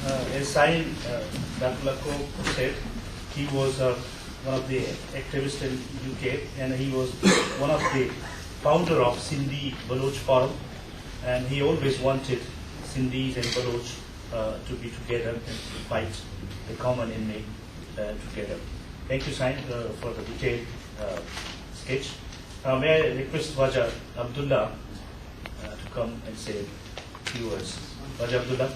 as Sahin Dakulako said, he was one of the activists in UK, and he was one of the founder of Sindhi Baloch Forum, and he always wanted Sindhis and Baloch to be together and to fight the common enemy together. Thank you, Sahin, for the detailed sketch. May I request Waja Abdullah to come and say a few words. Waja Abdullah.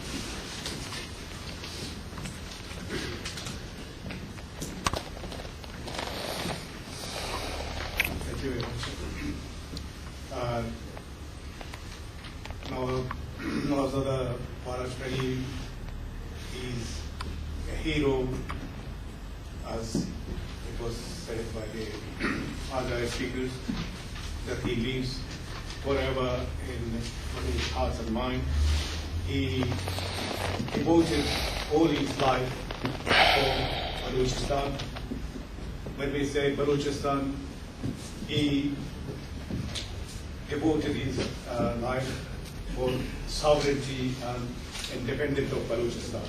Thank you very much. Nawazada Parashmari is a hero, as it was said by the other speakers, that he lives forever in his heart and mind. He devoted all his life for Balochistan. When we say Balochistan, he devoted his life for sovereignty and independence of Balochistan.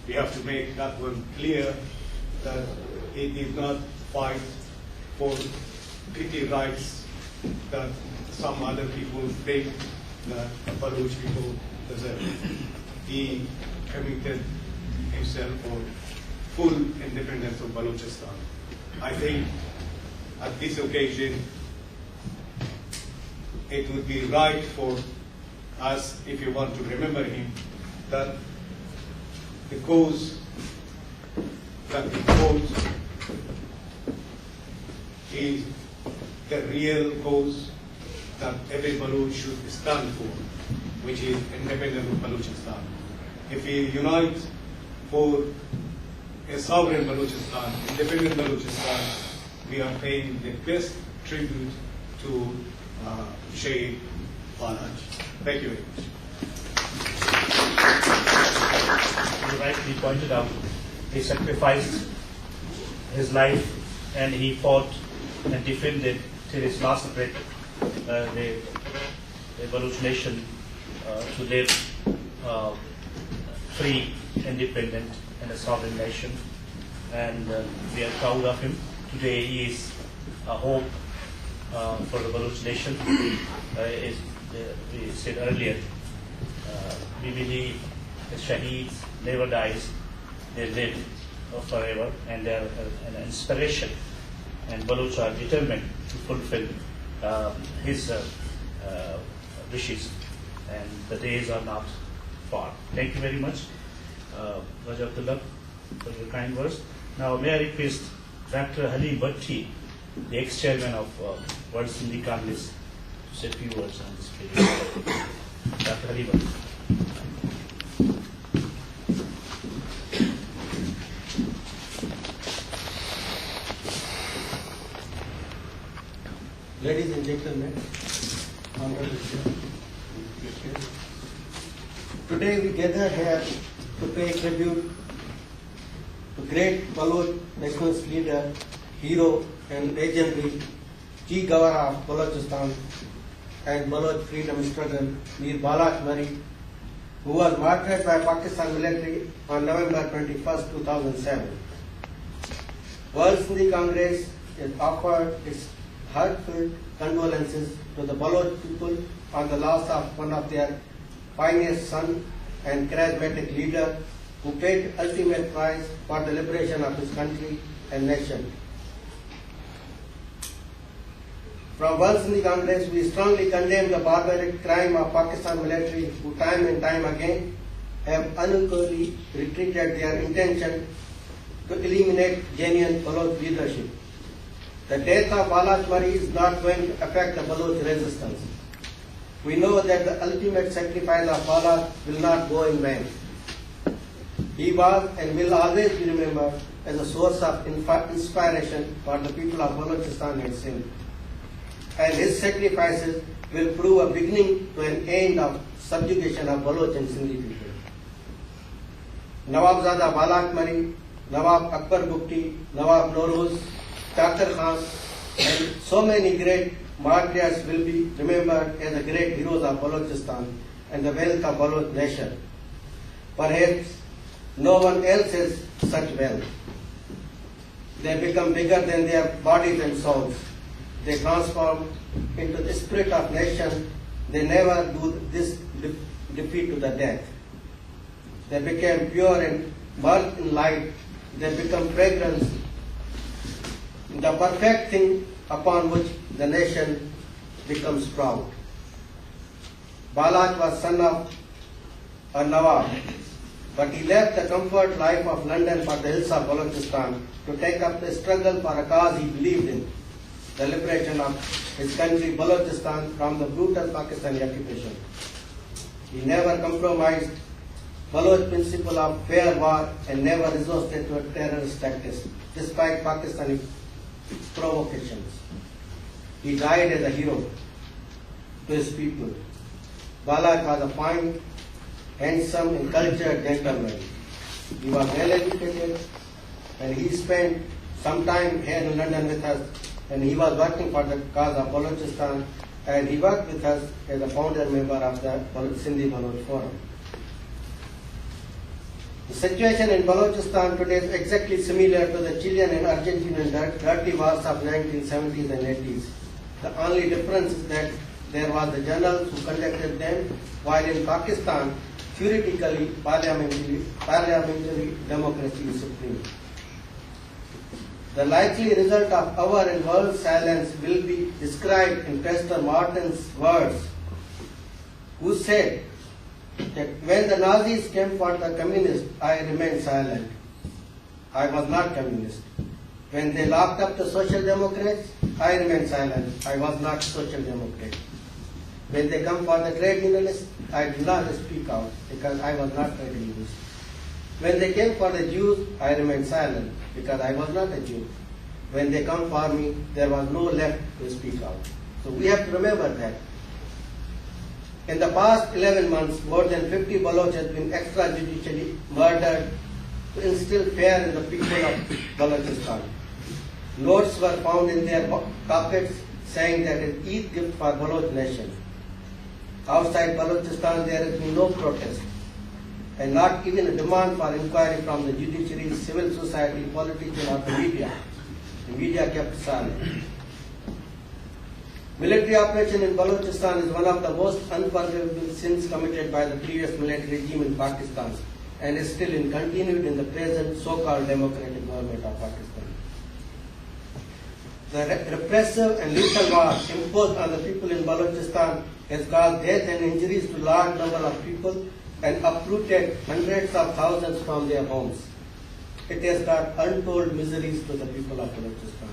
We have to make that one clear, that he did not fight for petty rights that some other people think that Baloch people deserve. He committed himself for full independence of Balochistan. I think at this occasion, it would be right for us, if you want to remember him, that the cause that he fought is the real cause that every Baloch should stand for, which is independence of Balochistan. If we unite for a sovereign Balochistan, independent Balochistan, we are paying the best tribute to Shahid Balaj. Thank you very much. You rightly pointed out, he sacrificed his life and he fought and defended till his last breath the Baloch nation to live free, independent, and a sovereign nation. And we are proud of him. Today he is a hope for the Baloch nation. As we said earlier, we believe the Shaheeds never dies, they live forever, and they are an inspiration. And Baloch are determined to fulfill his wishes, and the days are not far. Thank you very much, Waja Abdullah, for your kind words. Now, may I request Dr. Halim Bhatti, the ex-chairman of World Sindhi Congress, to say a few words on this period. Dr. Halim Bhatti. Ladies and gentlemen, honorable chair, today we gather here to pay tribute to great Baloch nationalist leader, hero and legendary G. Gawara of Balochistan and Baloch freedom struggle, Mir Balach Mari, who was martyred by Pakistan military on November 21st, 2007. World Sindhi Congress has offered its heartfelt condolences to the Baloch people on the loss of one of their finest son and charismatic leader who paid ultimate price for the liberation of his country and nation. From World Sindhi Congress, we strongly condemn the barbaric crime of Pakistan military who time and time again have unequivocally retreated their intention to eliminate genuine Baloch leadership. The death of Balach Mari is not going to affect the Baloch resistance. We know that the ultimate sacrifice of Balach will not go in vain. He was and will always be remembered as a source of inspiration for the people of Balochistan and Sindh. And his sacrifices will prove a beginning to an end of subjugation of Baloch and Sindhi people. Nawabzada Balach Mari, Nawab Akbar Bukti, Nawab Noruz, Dr. Khan, and so many great martyrs will be remembered as the great heroes of Balochistan and the wealth of Baloch nation. Perhaps No one else has such wealth. They become bigger than their bodies and souls. They transform into the spirit of nation. They never do this defeat to the death. They became pure and merged in light. They become fragrance, the perfect thing upon which the nation becomes proud. Balaj was son of a Nawab, but he left the comfort life of London for the hills of Balochistan to take up the struggle for a cause he believed in, the liberation of his country Balochistan from the brutal Pakistani occupation. He never compromised Baloch principle of fair war and never resorted to a terrorist tactics, despite Pakistani provocations. He died as a hero to his people. Balaj was a fine, handsome and cultured gentleman. He was well educated and he spent some time here in London with us, and he was working for the cause of Balochistan, and he worked with us as a founder member of the Sindhi Baloch Forum. The situation in Balochistan today is exactly similar to the Chilean and Argentinian dirty wars of 1970s and 80s. The only difference is that there was the generals who conducted them, while in Pakistan, theoretically, parliamentary democracy is supreme. The likely result of our and world silence will be described in Pastor Martin's words, who said that when the Nazis came for the communists, I remained silent. I was not communist. When they locked up the social democrats, I remained silent. I was not social democrat. When they come for the trade unionists, I did not speak out because I was not trade unionist. When they came for the Jews, I remained silent because I was not a Jew. When they come for me, there was no left to speak out. So we have to remember that. In the past 11 months, more than 50 Baloch have been extrajudicially murdered to instill fear in the people of Balochistan. Notes were found in their pockets saying that it is Eid gift for Baloch nation. Outside Balochistan, there has been no protest, and not even a demand for inquiry from the judiciary, civil society, politicians, or the media. The media kept silent. Military operation in Balochistan is one of the most unforgivable sins committed by the previous military regime in Pakistan, and is still continued in the present so-called democratic government of Pakistan. The repressive and lethal war imposed on the people in Balochistan has caused death and injuries to large number of people and uprooted hundreds of thousands from their homes. It has caused untold miseries to the people of Balochistan.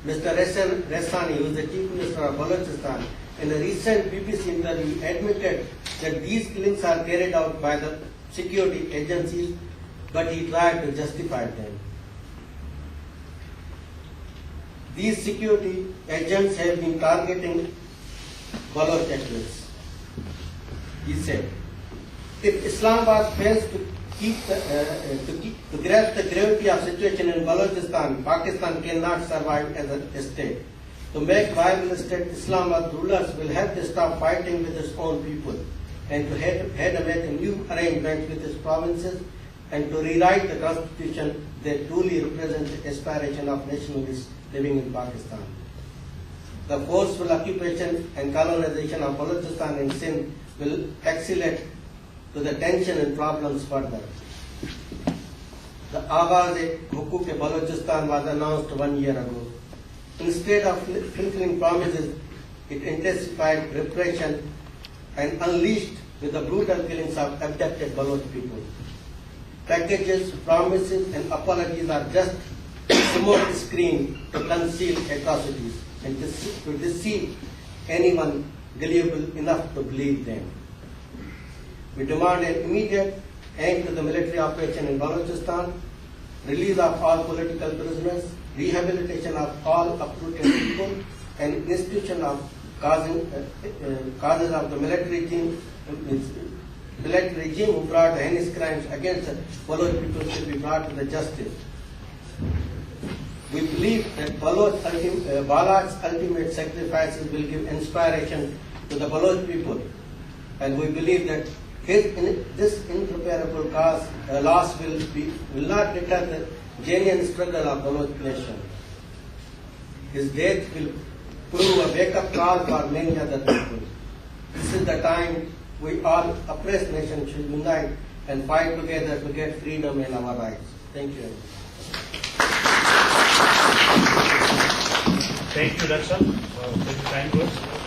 Mr. Resani, who is the Chief Minister of Balochistan, in a recent BBC interview admitted that these killings are carried out by the security agencies, but he tried to justify them. These security agents have been targeting Baloch activists. He said, if Islamabad fails to grasp the gravity of situation in Balochistan, Pakistan cannot survive as a state. To make viable state, Islamabad rulers will have to stop fighting with its own people and to have to make a new arrangement with its provinces and to rewrite the constitution that truly represents the aspiration of nationalists living in Pakistan. The forceful occupation and colonization of Balochistan and Sindh will accelerate to the tension and problems further. The Agaz-e-Hukuk Balochistan was announced 1 year ago. Instead of fulfilling promises, it intensified repression and unleashed with the brutal killings of abducted Baloch people. Packages, promises and apologies are just a smoke screen to conceal atrocities and to deceive anyone gullible enough to believe them. We demand an immediate end to the military operation in Balochistan, release of all political prisoners, rehabilitation of all uprooted people, and institution of causes of the military regime who brought heinous crimes against the Baloch people should be brought to the justice. We believe that Balach's ultimate sacrifices will give inspiration to the Baloch people, and we believe that this incomparable loss will not deter the genuine struggle of Baloch nation. His death will prove a wake-up call for many other people. This is the time we all oppressed nations should unite and fight together to get freedom and our rights. Thank you. Thank you, Darshan, for taking time to us.